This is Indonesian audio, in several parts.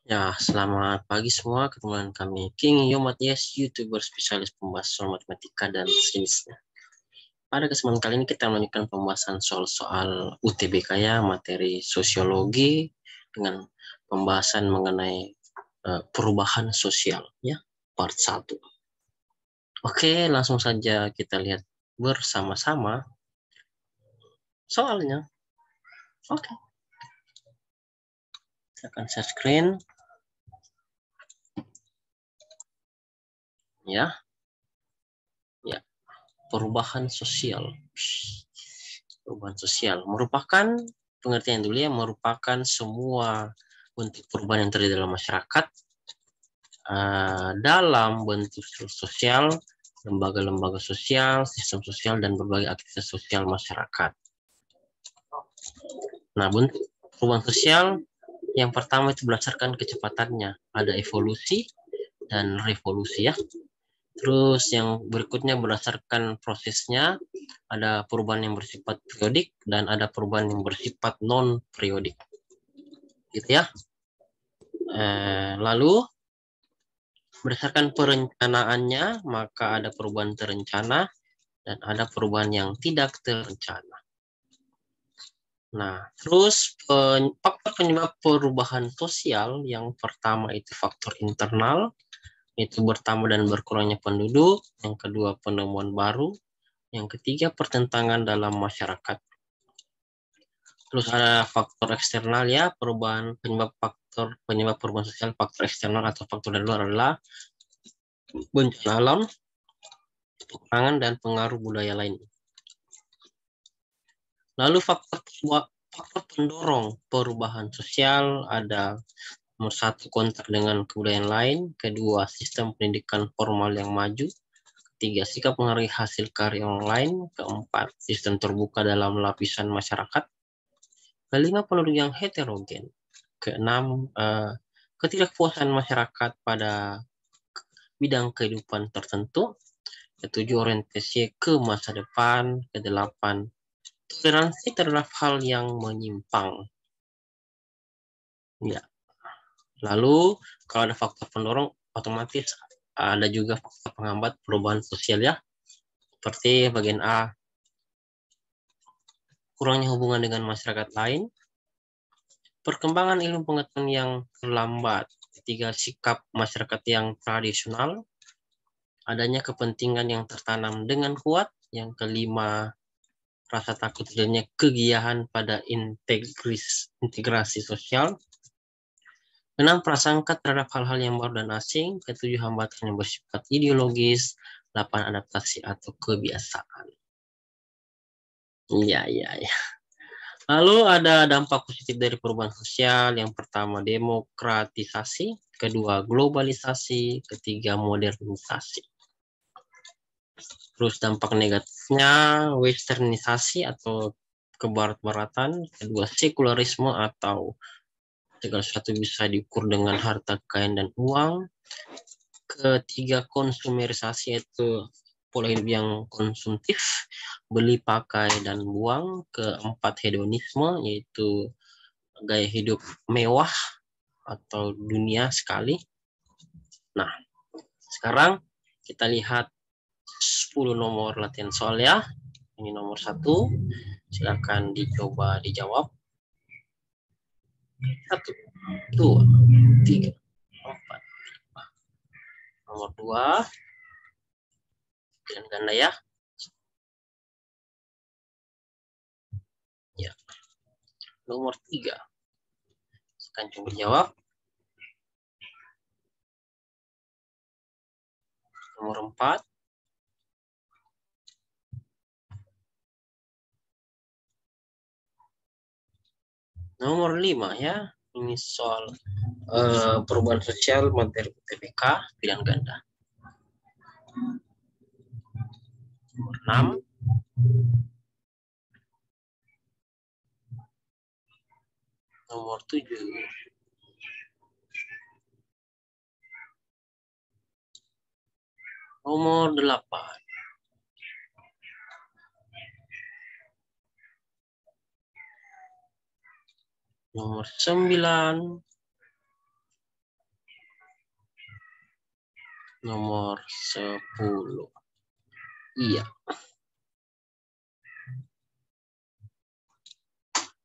Ya, selamat pagi semua. Ketemu dengan kami, King Yo Matias, YouTuber spesialis pembahasan soal matematika dan sejenisnya. Pada kesempatan kali ini kita melanjutkan pembahasan soal UTBK ya, materi sosiologi dengan pembahasan mengenai perubahan sosial ya, part 1. Oke, langsung saja kita lihat bersama-sama soalnya. Oke, saya akan share screen ya. Ya, perubahan sosial. Perubahan sosial merupakan pengertian dulu ya, merupakan semua bentuk perubahan yang terjadi dalam masyarakat dalam bentuk sosial, lembaga-lembaga sosial, sistem sosial, dan berbagai aktivitas sosial masyarakat. Nah, bentuk perubahan sosial yang pertama itu berdasarkan kecepatannya. Ada evolusi dan revolusi ya. Terus yang berikutnya berdasarkan prosesnya, ada perubahan yang bersifat periodik dan ada perubahan yang bersifat non-periodik. Gitu ya. Lalu berdasarkan perencanaannya, maka ada perubahan terencana dan ada perubahan yang tidak terencana. Nah, terus faktor penyebab perubahan sosial yang pertama itu faktor internal, itu bertambah dan berkurangnya penduduk. Yang kedua, penemuan baru. Yang ketiga, pertentangan dalam masyarakat. Terus ada faktor eksternal ya, penyebab perubahan sosial, faktor eksternal atau faktor dari luar adalah bencana alam, peperangan, dan pengaruh budaya lain. Lalu faktor pendorong perubahan sosial ada nomor 1, kontak dengan kebudayaan lain, kedua, sistem pendidikan formal yang maju, ketiga, sikap mengaruhi hasil karya orang lain, keempat, sistem terbuka dalam lapisan masyarakat, kelima, penduduk yang heterogen, keenam, ketidakpuasan masyarakat pada bidang kehidupan tertentu, ketujuh, orientasi ke masa depan, kedelapan, toleransi terhadap hal yang menyimpang. Ya. Lalu kalau ada faktor pendorong, otomatis ada juga faktor penghambat perubahan sosial ya. Seperti bagian A, kurangnya hubungan dengan masyarakat lain, perkembangan ilmu pengetahuan yang terlambat, ketiga, sikap masyarakat yang tradisional, adanya kepentingan yang tertanam dengan kuat, yang kelima, rasa takut adanya kegiahan pada integrasi sosial, enam, prasangka terhadap hal-hal yang baru dan asing, ketujuh, hambatan yang bersifat ideologis, 8, adaptasi atau kebiasaan. Iya, iya, iya. Lalu ada dampak positif dari perubahan sosial. Yang pertama, demokratisasi, kedua, globalisasi, ketiga, modernisasi. Terus dampak negatifnya, westernisasi atau kebarat-baratan, kedua, sekularisme atau segala sesuatu bisa diukur dengan harta kekayaan dan uang, ketiga, konsumerisasi itu pola hidup yang konsumtif, beli, pakai, dan buang, keempat, hedonisme yaitu gaya hidup mewah atau dunia sekali. Nah, sekarang kita lihat 10 nomor latihan soal ya. Ini nomor 1, silakan dicoba dijawab. 1, 2, 3, 4, 5. Nomor 2, pilihan ganda ya. Ya. Nomor 3, silakan coba jawab. Nomor 4, nomor 5 ya. Ini soal perubahan sosial materi UTBK pilihan ganda. Nomor 6, nomor 7, nomor 8, nomor 9, Nomor 10. Iya.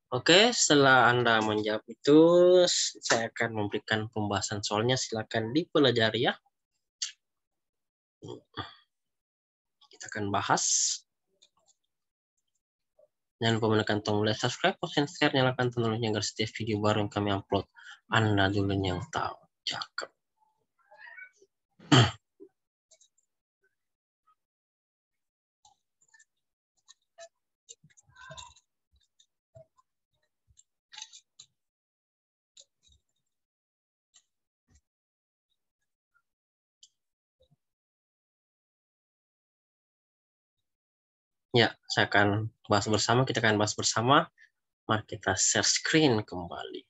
Oke, setelah Anda menjawab itu, saya akan memberikan pembahasan soalnya. Silakan dipelajari ya. Kita akan bahas. Jangan lupa menekan tombol like, subscribe, post, and share, nyalakan tanda lonceng agar setiap video baru yang kami upload Anda dulu yang tahu. Cakep. Ya, saya akan bahas bersama. Kita akan bahas bersama. Mari kita share screen kembali.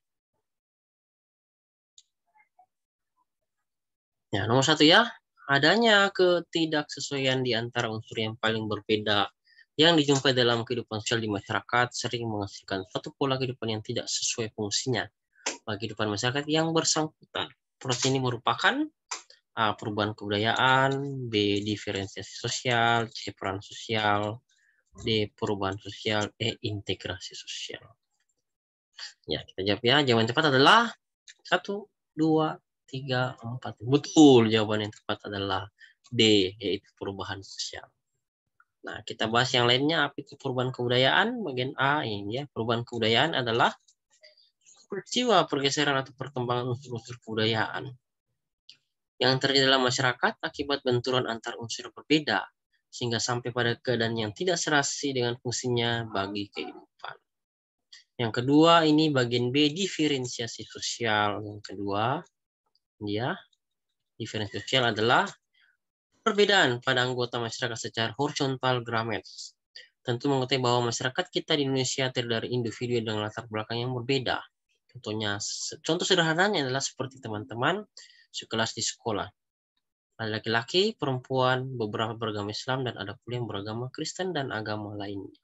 Ya, nomor 1 ya. Adanya ketidaksesuaian di antara unsur yang paling berbeda yang dijumpai dalam kehidupan sosial di masyarakat sering menghasilkan suatu pola kehidupan yang tidak sesuai fungsinya bagi kehidupan masyarakat yang bersangkutan. Proses ini merupakan A. Perubahan kebudayaan, B. Diferensiasi sosial, C. Peran sosial, D. Perubahan sosial, E. Integrasi sosial. Ya, kita jawab ya. Jawaban tepat adalah 1, 2, 3, 4. Betul, jawaban yang tepat adalah D, yaitu perubahan sosial. Nah, kita bahas yang lainnya. Apa itu perubahan kebudayaan? Bagian A ini ya. Perubahan kebudayaan adalah peristiwa pergeseran atau perkembangan unsur-unsur kebudayaan yang terjadi dalam masyarakat akibat benturan antar unsur berbeda, sehingga sampai pada keadaan yang tidak serasi dengan fungsinya bagi kehidupan. Yang kedua, ini bagian B, diferensiasi sosial. Yang kedua, ya, diferensiasi sosial adalah perbedaan pada anggota masyarakat secara horizontal grammars. Tentu mengetahui bahwa masyarakat kita di Indonesia terdiri dari individu dengan latar belakang yang berbeda. Contoh sederhananya adalah seperti teman-teman sekelas di sekolah. Ada laki-laki, perempuan, beberapa beragama Islam, dan ada pula yang beragama Kristen dan agama lainnya.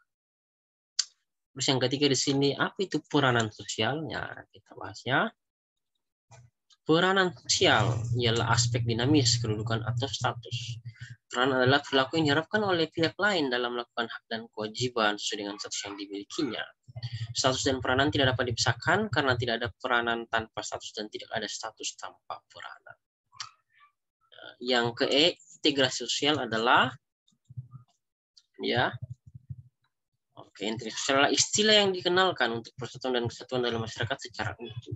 Terus yang ketiga di sini, apa itu peranan sosialnya? Kita bahas ya. Peranan sosial ialah aspek dinamis kedudukan atau status. Peran adalah perilaku yang diharapkan oleh pihak lain dalam melakukan hak dan kewajiban sesuai dengan status yang dimilikinya. Status dan peranan tidak dapat dipisahkan karena tidak ada peranan tanpa status dan tidak ada status tanpa peranan. Yang ke E, integrasi sosial adalah ya. Oke, integrasi sosial adalah istilah yang dikenalkan untuk persatuan dan kesatuan dalam masyarakat secara utuh.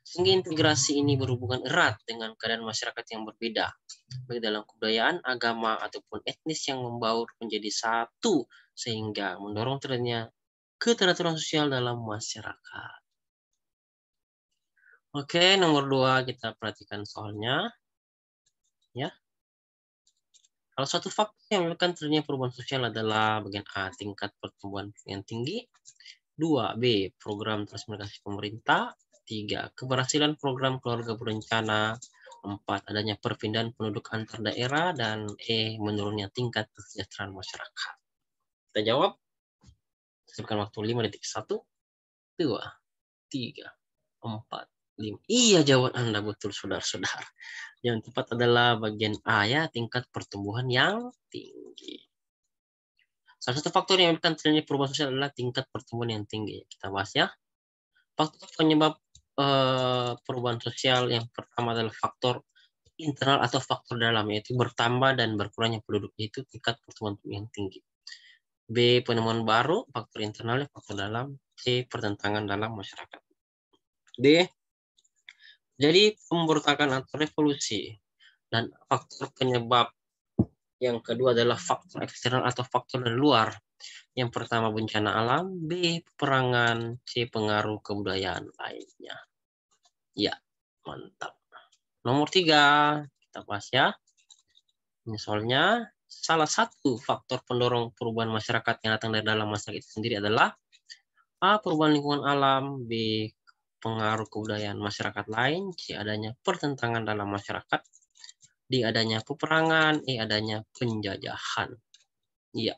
Sehingga integrasi ini berhubungan erat dengan keadaan masyarakat yang berbeda, baik dalam kebudayaan, agama, ataupun etnis yang membaur menjadi satu, sehingga mendorong terjadinya keteraturan sosial dalam masyarakat. Oke, nomor 2 kita perhatikan soalnya. Ya. Salah satu faktor yang menyebabkan terjadinya perubahan sosial adalah bagian A, tingkat pertumbuhan yang tinggi. 2, B, program transmigrasi pemerintah. 3, keberhasilan program keluarga berencana. 4, adanya perpindahan penduduk antar daerah. Dan E, menurunnya tingkat kesejahteraan masyarakat. Kita jawab. Siapkan waktu 5 detik. 1, 2, 3, 4, 5. Iya, jawaban Anda betul, saudara-saudara. Yang tepat adalah bagian A ya, tingkat pertumbuhan yang tinggi. Salah satu faktor yang menyebabkan terjadinya perubahan sosial adalah tingkat pertumbuhan yang tinggi. Kita bahas ya. Faktor penyebab perubahan sosial yang pertama adalah faktor internal atau faktor dalam, yaitu bertambah dan berkurangnya penduduk, yaitu tingkat pertumbuhan yang tinggi. B, penemuan baru, faktor internal, faktor dalam. C, pertentangan dalam masyarakat. D, jadi pemberontakan atau revolusi. Dan faktor penyebab yang kedua adalah faktor eksternal atau faktor dari luar. Yang pertama bencana alam, B, peperangan, C, pengaruh kebudayaan lainnya. Ya, mantap. Nomor 3, kita bahas ya. Ini soalnya, salah satu faktor pendorong perubahan masyarakat yang datang dari dalam masyarakat itu sendiri adalah A, perubahan lingkungan alam, B, pengaruh kebudayaan masyarakat lain, C, adanya pertentangan dalam masyarakat, D, adanya peperangan, E, adanya penjajahan. Iya.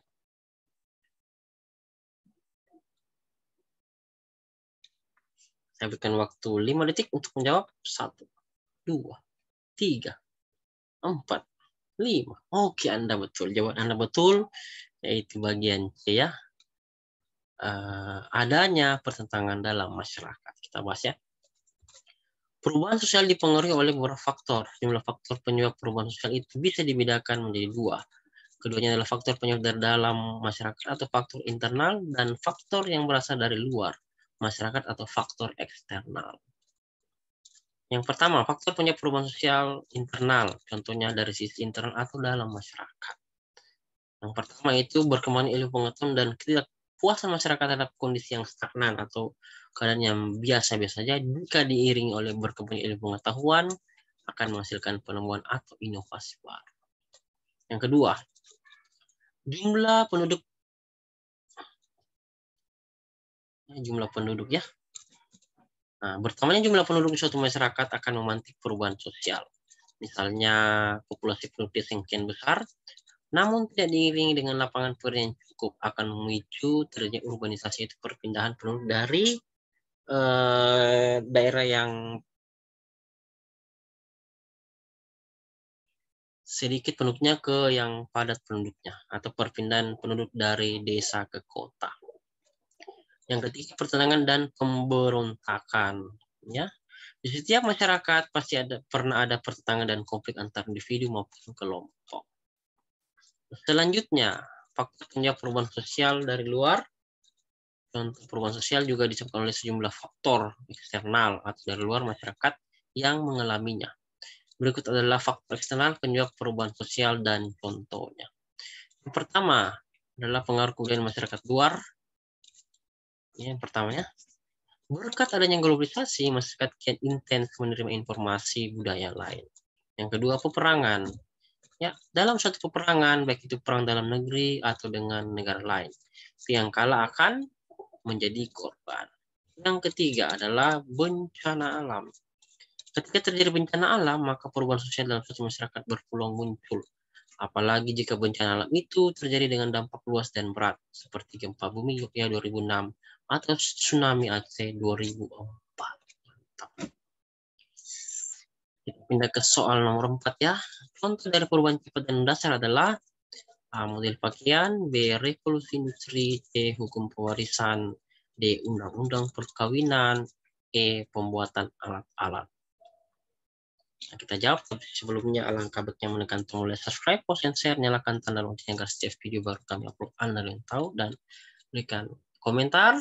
Saya berikan waktu 5 detik untuk menjawab. 1, 2, 3, 4, 5. Oke, Anda betul. Jawaban Anda betul, yaitu bagian C ya. Adanya pertentangan dalam masyarakat. Kita bahas ya. Perubahan sosial dipengaruhi oleh beberapa faktor. Jumlah faktor penyebab perubahan sosial itu bisa dibedakan menjadi 2. Keduanya adalah faktor penyebab dari dalam masyarakat atau faktor internal, dan faktor yang berasal dari luar masyarakat atau faktor eksternal. Yang pertama, faktor penyebab perubahan sosial internal, contohnya dari sisi internal atau dalam masyarakat. Yang pertama itu berkembangnya ilmu pengetahuan dan ketidakpuasan masyarakat terhadap kondisi yang stagnan atau keadaan yang biasa-biasa saja, jika diiringi oleh berkembangnya ilmu pengetahuan akan menghasilkan penemuan atau inovasi baru. Yang kedua, jumlah penduduk ya. Nah, bertambahnya jumlah penduduk di suatu masyarakat akan memantik perubahan sosial. Misalnya populasi penduduk yang kian besar, namun tidak diiringi dengan lapangan pekerjaan yang cukup, akan memicu terjadinya urbanisasi, itu perpindahan penduduk dari daerah yang sedikit penduduknya ke yang padat penduduknya, atau perpindahan penduduk dari desa ke kota. Yang ketiga, pertentangan dan pemberontakan. Ya, di setiap masyarakat pasti pernah ada pertentangan dan konflik antar individu maupun kelompok. Selanjutnya, faktor penyebab perubahan sosial dari luar. Contoh perubahan sosial juga disebabkan oleh sejumlah faktor eksternal atau dari luar masyarakat yang mengalaminya. Berikut adalah faktor eksternal penyebab perubahan sosial dan contohnya. Yang pertama adalah pengaruh kebudayaan masyarakat luar. Yang pertamanya, berkat adanya globalisasi, masyarakat kian intens menerima informasi budaya lain. Yang kedua, peperangan. Ya, dalam suatu peperangan, baik itu perang dalam negeri atau dengan negara lain, yang kalah akan menjadi korban. Yang ketiga adalah bencana alam. Ketika terjadi bencana alam, maka perubahan sosial dalam suatu masyarakat berpeluang muncul. Apalagi jika bencana alam itu terjadi dengan dampak luas dan berat, seperti gempa bumi Jogja 2006 atau tsunami Aceh 2004. Kita pindah ke soal nomor 4 ya. Contoh dari perubahan cepat dan dasar adalah A. Model pakaian, B. Revolusi industri, C. Hukum pewarisan, D. Undang-undang perkawinan, E. Pembuatan alat-alat. Nah, kita jawab, tapi sebelumnya alangkah baiknya menekan tombol subscribe, post, and share, nyalakan tanda lonceng agar setiap video baru kami upload Anda yang tahu, dan berikan komentar.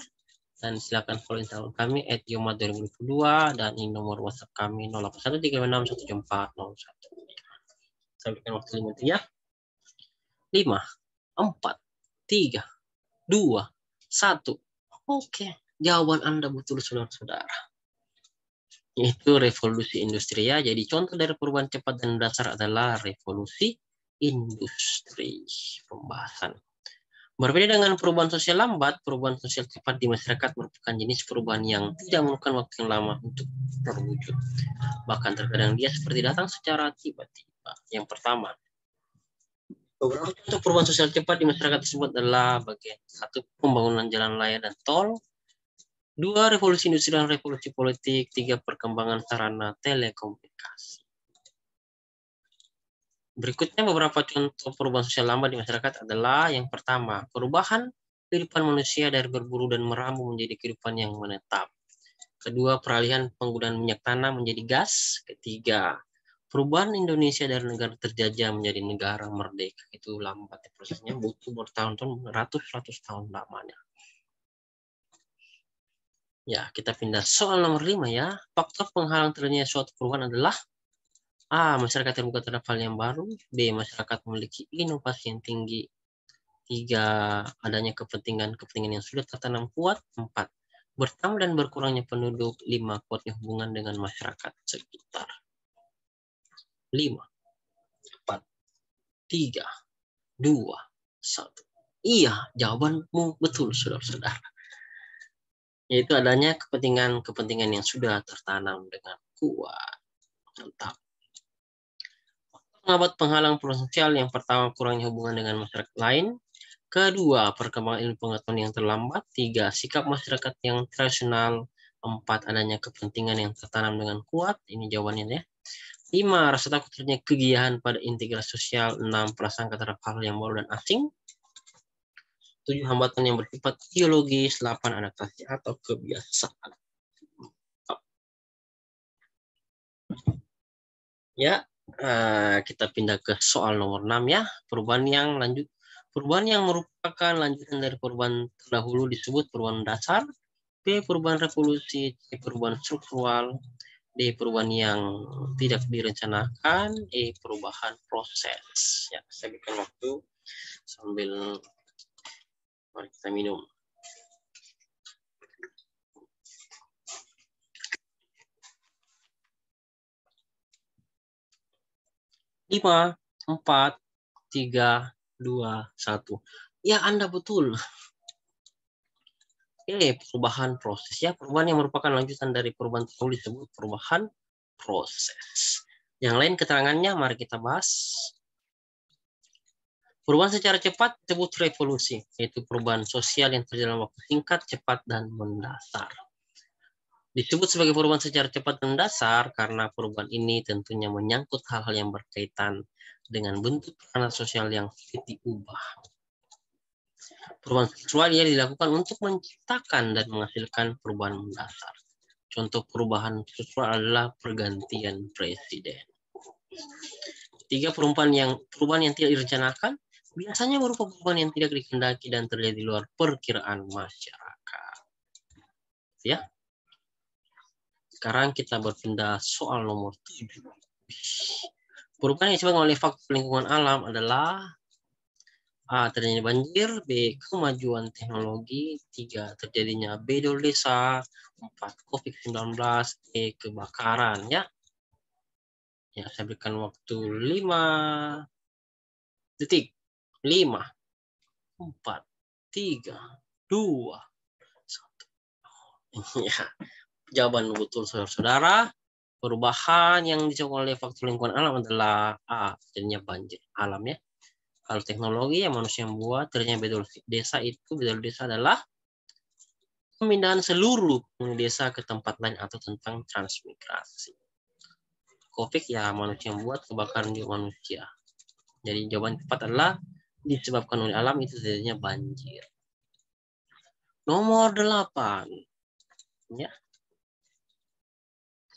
Dan silakan follow Instagram kami @yomat2022, dan ini nomor WhatsApp kami 0813617401. Saya berikan waktu 5 detik ya. 5, 4, 3, 2, 1. Oke, jawaban Anda betul, saudara-saudara. Yaitu revolusi industri ya. Jadi contoh dari perubahan cepat dan dasar adalah revolusi industri. Pembahasan. Berbeda dengan perubahan sosial lambat, perubahan sosial cepat di masyarakat merupakan jenis perubahan yang tidak memerlukan waktu yang lama untuk terwujud. Bahkan terkadang dia seperti datang secara tiba-tiba. Yang pertama, beberapa contoh perubahan sosial cepat di masyarakat tersebut adalah bagian 1, pembangunan jalan raya dan tol, 2, revolusi industri dan revolusi politik, 3, perkembangan sarana telekomunikasi. Berikutnya beberapa contoh perubahan sosial lambat di masyarakat adalah yang pertama, perubahan kehidupan manusia dari berburu dan meramu menjadi kehidupan yang menetap. Kedua, peralihan penggunaan minyak tanah menjadi gas. Ketiga, perubahan Indonesia dari negara terjajah menjadi negara merdeka. Itu lambat prosesnya, butuh bertahun-tahun, ratus-ratus tahun lamanya. Ya, kita pindah soal nomor 5 ya. Faktor penghalang terjadinya suatu perubahan adalah A. Masyarakat terbuka terhadap hal yang baru. B. Masyarakat memiliki inovasi yang tinggi. 3. Adanya kepentingan yang sudah tertanam kuat. 4. Bertambah dan berkurangnya penduduk. 5. Kuatnya hubungan dengan masyarakat sekitar. 5, 4, 3, 2, 1. Iya, jawabanmu betul, saudara-saudara. Yaitu adanya kepentingan yang sudah tertanam dengan kuat. Mantap. Penghambat penghalang perubahan sosial, yang pertama, kurangnya hubungan dengan masyarakat lain. Kedua, perkembangan ilmu pengetahuan yang terlambat. 3, sikap masyarakat yang tradisional. 4, adanya kepentingan yang tertanam dengan kuat. Ini jawabannya ya. 5. Rasa takut terjadinya kegiahan pada integrasi sosial. 6. Prasangka terhadap hal yang baru dan asing. 7. Hambatan yang bersifat ideologis. 8. Adaptasi atau kebiasaan. Ya, kita pindah ke soal nomor 6 ya. Perubahan yang merupakan lanjutan dari perubahan terdahulu disebut perubahan dasar. B. Perubahan revolusi. C. Perubahan struktural. D. Perubahan yang tidak direncanakan. E. Perubahan proses. Ya, saya berikan waktu sambil mari kita minum. Lima, 4, 3, 2, 1. Ya, Anda betul. Perubahan proses ya. Perubahan yang merupakan lanjutan dari perubahan terdahulu disebut perubahan proses. Yang lain keterangannya mari kita bahas. Perubahan secara cepat disebut revolusi, yaitu perubahan sosial yang terjadi dalam waktu singkat, cepat, dan mendasar. Disebut sebagai perubahan secara cepat dan mendasar karena perubahan ini tentunya menyangkut hal-hal yang berkaitan dengan bentuk tekanan sosial yang sulit diubah. Perubahan struktural yang dilakukan untuk menciptakan dan menghasilkan perubahan mendasar. Contoh perubahan struktural adalah pergantian presiden. 3. Perubahan yang tidak direncanakan biasanya berupa perubahan yang tidak dikehendaki dan terjadi di luar perkiraan masyarakat. Ya. Sekarang kita berpindah soal nomor 7. Perubahan yang disebabkan oleh faktor lingkungan alam adalah A. Terjadinya banjir. B. Kemajuan teknologi. 3. Terjadinya bedol desa. 4. COVID-19. E. Kebakaran. Ya, saya berikan waktu 5 detik. 5, 4, 3, 2, 1. Ya, jawaban betul saudara-saudara. Perubahan yang disebabkan oleh faktor lingkungan alam adalah A. Terjadinya banjir alam ya. Kalau teknologi yang manusia membuat, terjadinya bedol desa adalah pemindahan seluruh desa ke tempat lain atau tentang transmigrasi. COVID ya manusia membuat, kebakaran juga manusia. Jadi jawaban tepat adalah disebabkan oleh alam itu terjadinya banjir. Nomor 8. Ya.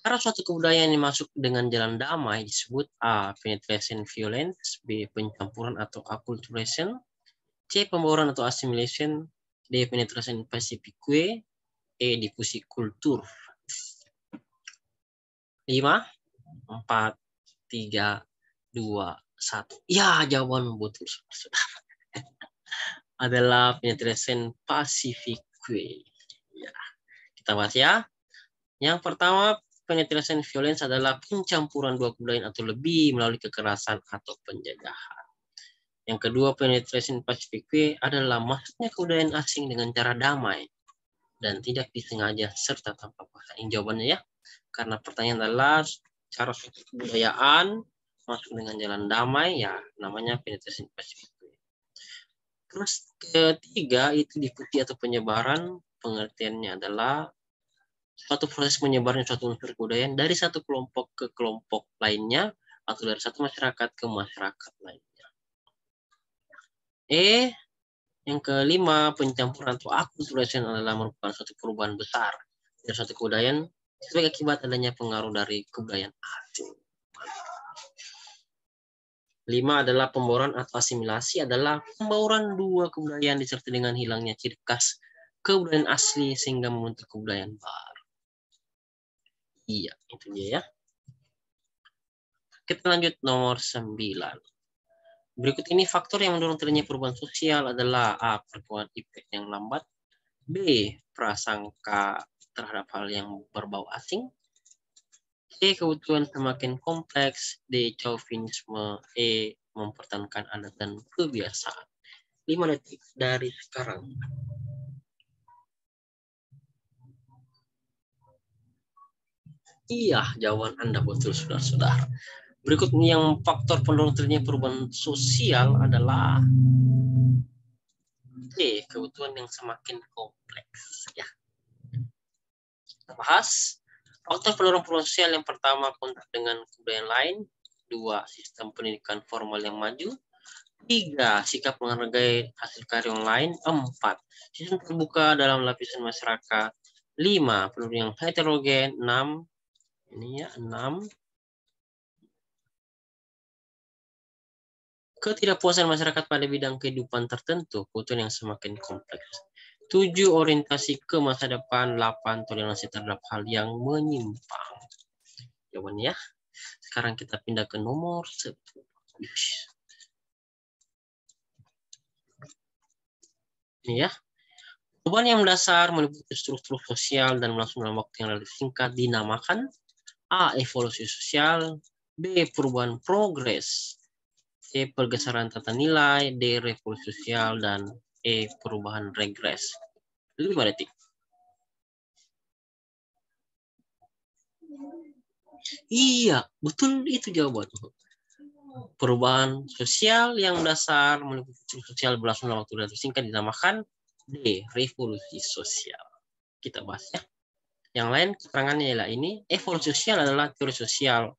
Cara suatu kebudayaan yang masuk dengan jalan damai disebut A. Penetration violence. B. Pencampuran atau acculturation. C. Pembauran atau assimilation. D. Penetration pacifique. E. Difusi kultur. 5, 4, 3, 2, 1. Ya, jawaban betul saudara. Adalah penetration pacifique. Ya. Kita bahas ya. Yang pertama, penetration violence adalah pencampuran dua kebudayaan atau lebih melalui kekerasan atau penjajahan. Yang kedua, penetration pacifique adalah masuknya kebudayaan asing dengan cara damai dan tidak disengaja serta tanpa paksa. Ini jawabannya ya. Karena pertanyaan adalah cara suatu kebudayaan masuk dengan jalan damai, ya namanya penetration pacifique. Terus ketiga, itu diikuti atau penyebaran. Pengertiannya adalah suatu proses menyebarnya suatu unsur kebudayaan dari satu kelompok ke kelompok lainnya atau dari satu masyarakat ke masyarakat lainnya. Yang kelima, pencampuran atau acculturation adalah merupakan suatu perubahan besar dari suatu kebudayaan sebagai akibat adanya pengaruh dari kebudayaan asing. 5 adalah pembauran atau asimilasi adalah pembauran dua kebudayaan disertai dengan hilangnya ciri khas kebudayaan asli sehingga membentuk kebudayaan baru. Iya, itu dia ya. Kita lanjut nomor 9. Berikut ini faktor yang mendorong terjadinya perubahan sosial adalah A. Perkembangan efek yang lambat. B. Prasangka terhadap hal yang berbau asing. C. Kebutuhan semakin kompleks. D. Chauvinisme. E. Mempertahankan adat dan kebiasaan. 5 detik dari sekarang. Iya, jawaban Anda betul, saudara-saudara. Berikut yang faktor pendorong terjadinya perubahan sosial adalah D. Kebutuhan yang semakin kompleks. Ya. Kita bahas. Faktor pendorong perubahan sosial yang pertama, kontak dengan kebudayaan lain. 2, sistem pendidikan formal yang maju. 3, sikap menghargai hasil karya orang lain. 4, sistem terbuka dalam lapisan masyarakat. 5, penduduk yang heterogen. 6, ini ya, 6, ketidakpuasan masyarakat pada bidang kehidupan tertentu, kebutuhan yang semakin kompleks. 7, orientasi ke masa depan. 8, toleransi terhadap hal yang menyimpang. Jawabannya ya. Sekarang kita pindah ke nomor 10. Ini ya. Perubahan yang mendasar meliputi struktur sosial dan berlangsung dalam waktu yang relatif singkat dinamakan A, evolusi sosial. B, perubahan progres. C, pergeseran tata nilai. D, revolusi sosial. Dan E, perubahan regres. 5 detik. Iya, betul itu jawaban. Perubahan sosial yang dasar meliputi struktur sosial berlangsung dalam waktu relatif singkat dinamakan D, revolusi sosial. Kita bahas ya. Yang lain keterangannya ialah ini, evolusi sosial adalah teori sosial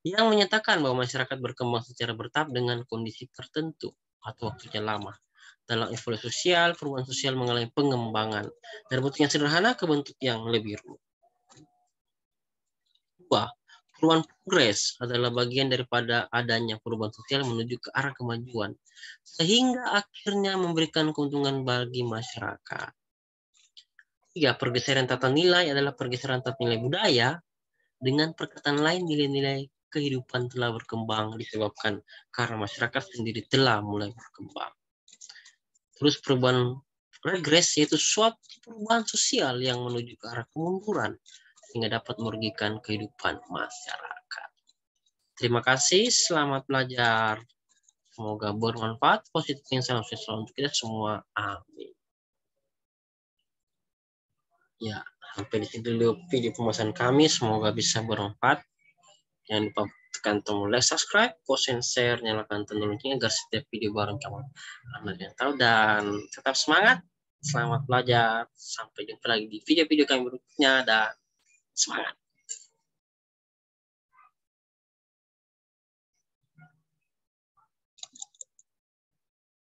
yang menyatakan bahwa masyarakat berkembang secara bertahap dengan kondisi tertentu atau waktunya lama. Dalam evolusi sosial, perubahan sosial mengalami pengembangan dari bentuk yang sederhana ke bentuk yang lebih rumit. 2. Perubahan progres adalah bagian daripada adanya perubahan sosial menuju ke arah kemajuan, sehingga akhirnya memberikan keuntungan bagi masyarakat. 3. Pergeseran tata nilai adalah pergeseran tata nilai budaya. Dengan perkataan lain, nilai-nilai kehidupan telah berkembang disebabkan karena masyarakat sendiri telah mulai berkembang. Terus perubahan regres yaitu suatu perubahan sosial yang menuju ke arah kemunduran sehingga dapat merugikan kehidupan masyarakat. Terima kasih, selamat belajar. Semoga bermanfaat, positif yang salam sejahtera untuk kita semua. Amin. Ya, sampai di sini dulu video pembahasan kami. Semoga bisa bermanfaat. Jangan lupa tekan tombol like, subscribe, post, and share, nyalakan tanda lonceng agar setiap video bareng kamu Anda yang tahu. Dan tetap semangat, selamat belajar. Sampai jumpa lagi di video-video kami berikutnya dan semangat.